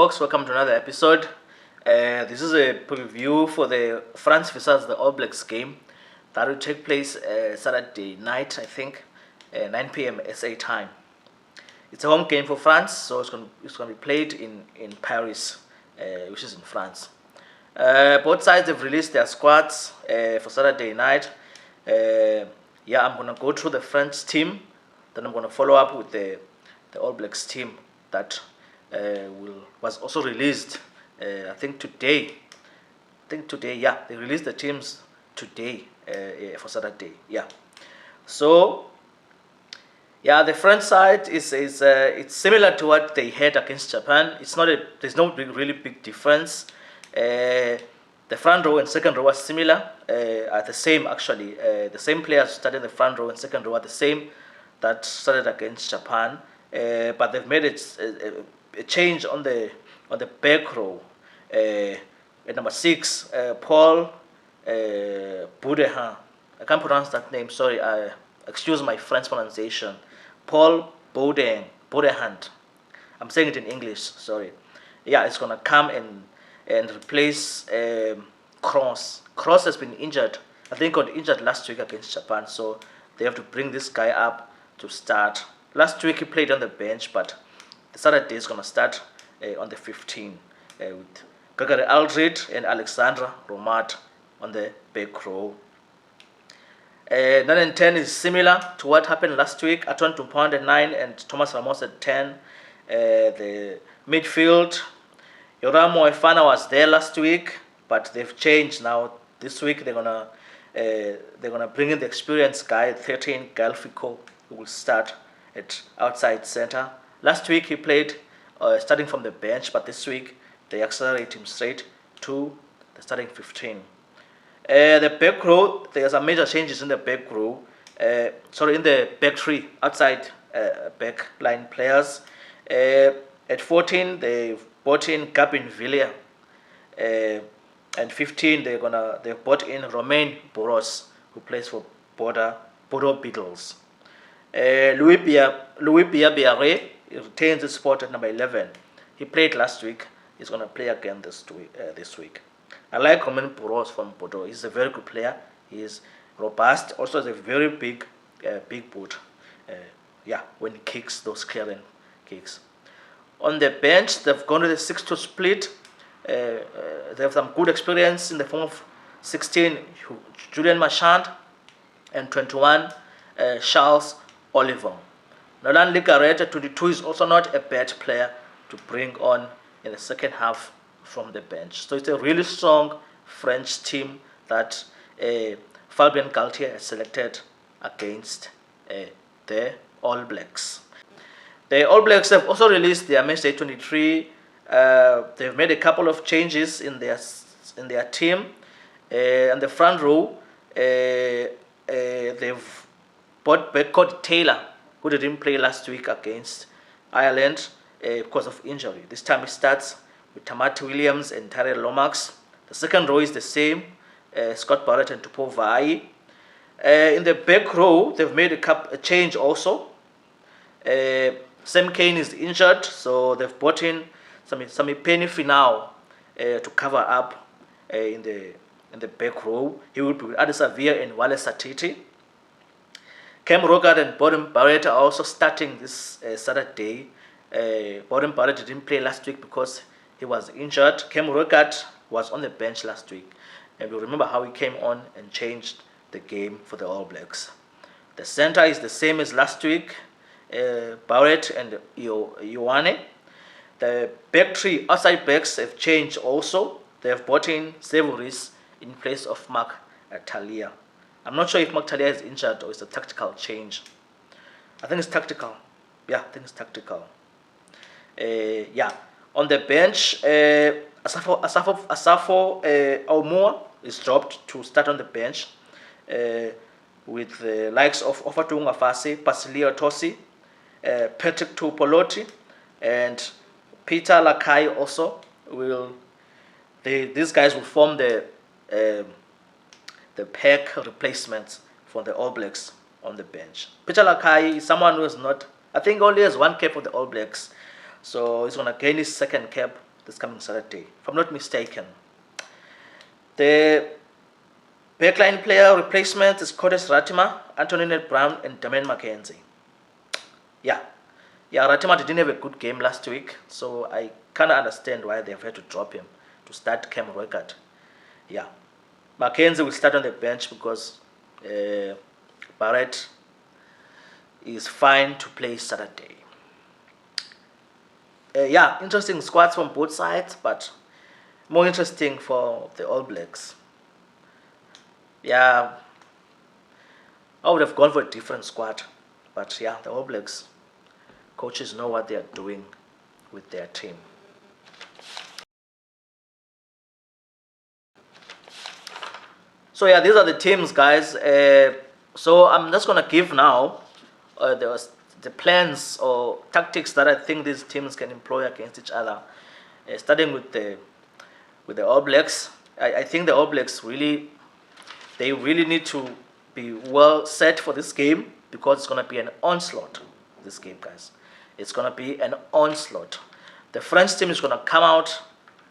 folks, welcome to another episode. This is a preview for the France versus the All Blacks game that will take place Saturday night, I think, 9 p.m. SA time. It's a home game for France, so it's going to be played in Paris, which is in France. Both sides have released their squads for Saturday night. I'm going to go through the French team, then I'm going to follow up with the All Blacks team that was also released. I think today. They released the teams today for Saturday. So the French side is it's similar to what they had against Japan. There's no really big difference. The front row and second row are similar, are the same actually. The same players started in the front row and second row are the same that started against Japan. But they've made a change on the back row. At number 6, Paul Boudin. I can't pronounce that name. Sorry, excuse my French pronunciation. Paul Boudin. I'm saying it in English. Sorry. It's gonna come and replace Kroos. Kroos has been injured. I think got injured last week against Japan, so they have to bring this guy up to start. Last week he played on the bench, but the Saturday is gonna start on the 15th with Gregory Aldred and Alexandra Romat on the back row. 9 and 10 is similar to what happened last week. Antoine Dupont at 9 and Thomas Ramos at 10. The midfield, Yoram Moefana was there last week, but they've changed now. This week they're gonna bring in the experienced guy, 13, Galfico, who will start at outside center. Last week he played starting from the bench, but this week they accelerate him straight to the starting 15. The back row, there are some major changes in the back row. In the back three, outside back line players. At 14, they've brought in Gabin Villiers. And 15, they've brought in Romain Boros, who plays for Bordeaux Beatles. Louis Biarré retains his spot at number 11. He played last week. He's going to play again this week. I like Romain Boros from Bordeaux. He's a very good player. He is robust. Also has a very big boot. When he kicks, those clearing kicks. On the bench, they've gone with a 6-2 split. They have some good experience in the form of 16, Julian Marchand, and 21, Charles Oliver. Nolan Le Garrett at 22 is also not a bad player to bring on in the second half from the bench. So it's a really strong French team that Fabien Galtier has selected against the All Blacks. The All Blacks have also released their match day 23. They've made a couple of changes in their team. On the front row, they've brought back Cody Taylor, who didn't play last week against Ireland because of injury. This time it starts with Tamati Williams and Tyrell Lomax. The second row is the same, Scott Barrett and Tupou Vaa'i. In the back row, they've made a change also. Sam Cane is injured, so they've brought in Sami Penny Finau to cover up in the back row. He will be with Adi Savia and Wale Satiti. Cam Rogard and Borden Barrett are also starting this Saturday. Borden Barrett didn't play last week because he was injured. Cam Rogard was on the bench last week. And we remember how he came on and changed the game for the All Blacks. The center is the same as last week. Barrett and Ioane. The back three outside backs have changed also. They have brought in Severis in place of Mark Talia. I'm not sure if Mark Talia is injured or it's a tactical change. I think it's tactical. On the bench, Asafo Aumua is dropped to start on the bench with the likes of Ofatunga Fase, Pasilio Tosi, Patrick Tupoloti, and Peter Lakai also these guys will form the pack replacements for the All Blacks on the bench. Peter Lakai is someone who is not, I think only has one cap for the All Blacks. So he's going to gain his second cap this coming Saturday, if I'm not mistaken. The backline player replacement is Curtis Ratima, Anthony Brown, and Damian McKenzie. Yeah. Yeah, Ratima didn't have a good game last week, so I kind of understand why they've had to drop him to start Cam Record. Yeah. McKenzie will start on the bench because Barrett is fine to play Saturday. Yeah, interesting squads from both sides, but more interesting for the All Blacks. Yeah, I would have gone for a different squad, but yeah, the All Blacks coaches know what they are doing with their team. So yeah, these are the teams, guys. So I'm just gonna give now the plans or tactics that I think these teams can employ against each other. Starting with the All Blacks, I think the All Blacks they really need to be well set for this game because it's gonna be an onslaught. This game, guys, it's gonna be an onslaught. The French team is gonna come out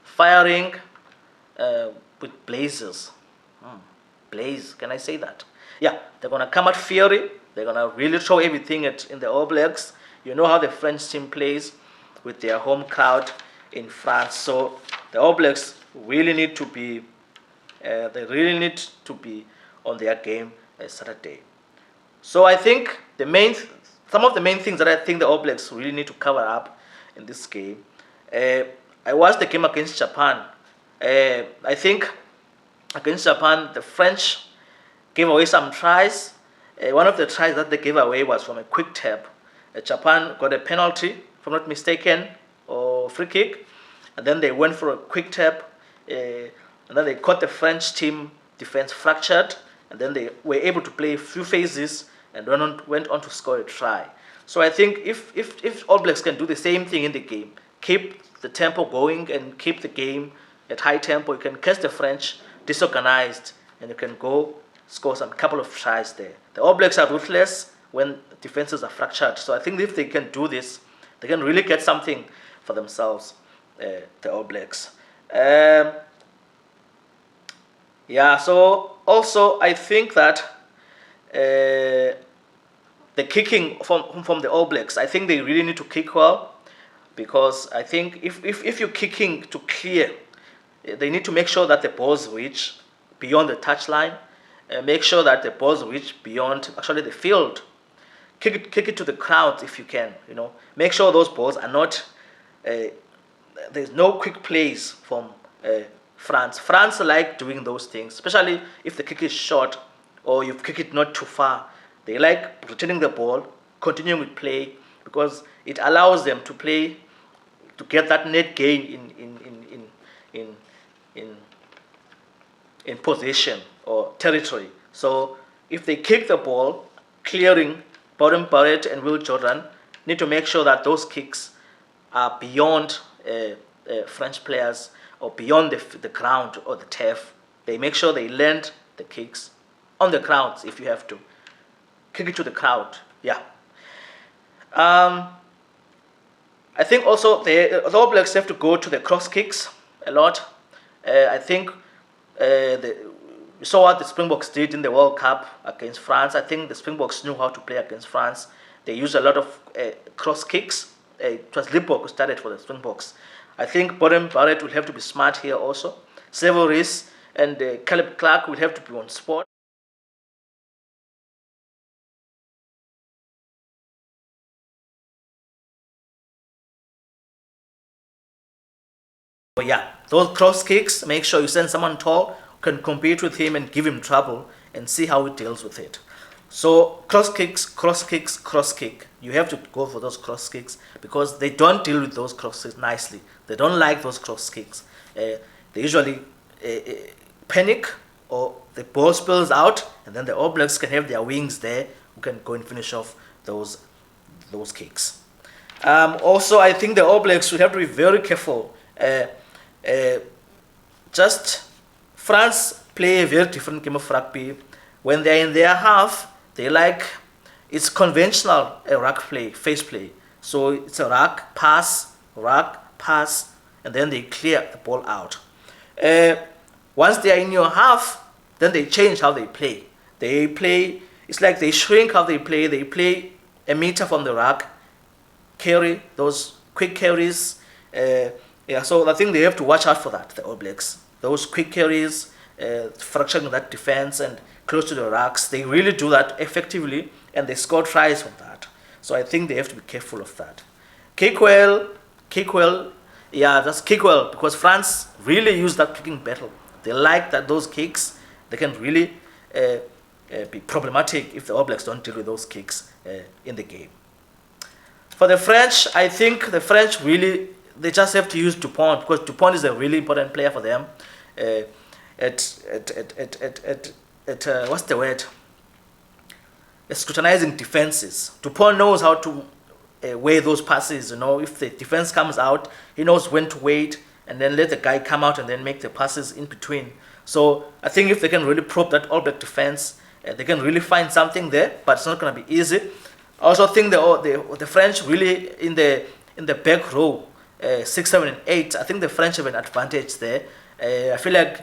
firing with blazers. Blaze, can I say that? Yeah, they're gonna come out fiery. They're gonna really throw everything in the All Blacks. You know how the French team plays with their home crowd in France. So the All Blacks really need to be, on their game Saturday. So I think some of the main things that I think the All Blacks really need to cover up in this game. I watched the game against Japan. I think against Japan, the French gave away some tries. One of the tries that they gave away was from a quick tap. Japan got a penalty, if I'm not mistaken, or free kick, and then they went for a quick tap, and then they caught the French team defense fractured, and then they were able to play a few phases and went on to score a try. So I think if All Blacks can do the same thing in the game, keep the tempo going and keep the game at high tempo, you can catch the French disorganized, and you can go score some couple of tries there. The All Blacks are ruthless when defenses are fractured. So I think if they can do this, they can really get something for themselves, the All Blacks. Yeah, so also I think that the kicking from the All Blacks, I think they really need to kick well, because I think if you're kicking to clear, they need to make sure that the balls reach beyond the touchline, make sure that the balls reach beyond actually the field. Kick it to the crowd if you can. Make sure those balls are not. There's no quick plays from France. France like doing those things, especially if the kick is short or you kick it not too far. They like returning the ball, continuing with play, because it allows them to play, to get that net gain in possession or territory. So if they kick the ball, clearing Bottom Barrett and Will Jordan need to make sure that those kicks are beyond French players or beyond the ground or the turf. They make sure they land the kicks on the ground if you have to. Kick it to the crowd. Yeah. I think also the All Blacks have to go to the cross kicks a lot. I think we saw what the Springboks did in the World Cup against France. I think the Springboks knew how to play against France. They used a lot of cross kicks. It was Lippok who started for the Springboks. I think Bottom Barrett will have to be smart here also. Severis and Caleb Clark will have to be on spot. But yeah, those cross kicks, make sure you send someone tall who can compete with him and give him trouble and see how he deals with it. So cross kicks, cross kicks, cross kick. You have to go for those cross kicks because they don't deal with those cross kicks nicely. They don't like those cross kicks. They usually panic or the ball spills out, and then the All Blacks can have their wings there who can go and finish off those kicks. Also, I think the All Blacks should have to be very careful. Just France play a very different game of rugby. When they're in their half, it's conventional ruck play, face play. So it's a ruck, pass, and then they clear the ball out. Uh, Once they are in your half, then they change how they play. They play, it's like they shrink how they play. They play a meter from the rack, carry, those quick carries. Yeah, so I think they have to watch out for that, the All Blacks. Those quick carries, fracturing that defense and close to the racks, they really do that effectively, and they score tries from that. So I think they have to be careful of that. Kick well, yeah, just kick well, because France really use that kicking battle. They like that those kicks. They can really be problematic if the All Blacks don't deal with those kicks in the game. For the French, I think the French really, they just have to use Dupont, because Dupont is a really important player for them. What's the word? Scrutinizing defenses. Dupont knows how to weigh those passes. If the defense comes out, he knows when to wait and then let the guy come out and then make the passes in between. So I think if they can really probe that All Black defense, they can really find something there, but it's not going to be easy. I also think the French really in the back row, 6, 7, and 8. I think the French have an advantage there. I feel like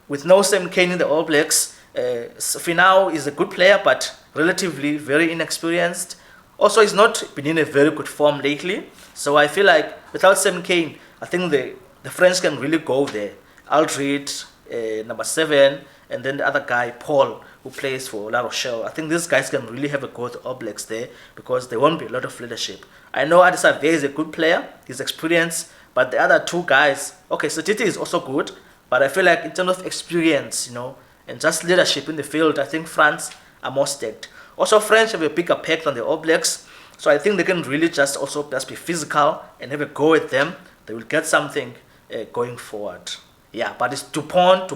with no Sam Cane in the All Blacks, Finau is a good player, but relatively very inexperienced. Also, he's not been in a very good form lately. So I feel like without Sam Cane, I think the French can really go there. Aldred, number 7, and then the other guy, Paul, who plays for La Rochelle. I think these guys can really have a go at the All Blacks there, because there won't be a lot of leadership. I know Adesave is a good player, he's experienced, but the other two guys, okay, Satiti is also good, but I feel like in terms of experience, and just leadership in the field, I think France are more stacked. Also, French have a bigger pack than the All Blacks, so I think they can really just be physical and have a go at them. They will get something going forward. Yeah, but it's Dupont.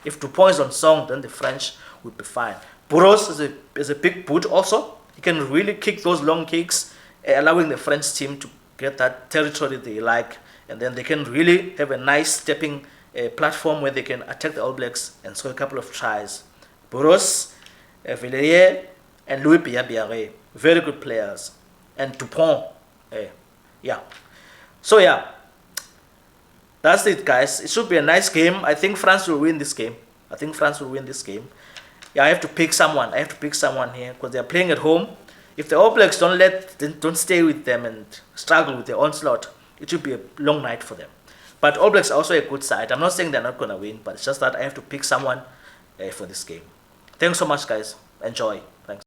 If Dupont is on song, then the French will be fine. Burros is a big boot also. He can really kick those long kicks, allowing the French team to get that territory they like, and then they can really have a nice stepping platform where they can attack the All Blacks and score a couple of tries. Burros, Villiers, and Louis Biabiare, very good players. And Dupont, yeah. So yeah, that's it, guys. It should be a nice game. I think France will win this game. Yeah, I have to pick someone. Here because they're playing at home. If the All Blacks don't stay with them and struggle with the onslaught, it should be a long night for them. But All Blacks are also a good side. I'm not saying they're not gonna win, but it's just that I have to pick someone for this game. Thanks so much, guys. Enjoy. Thanks.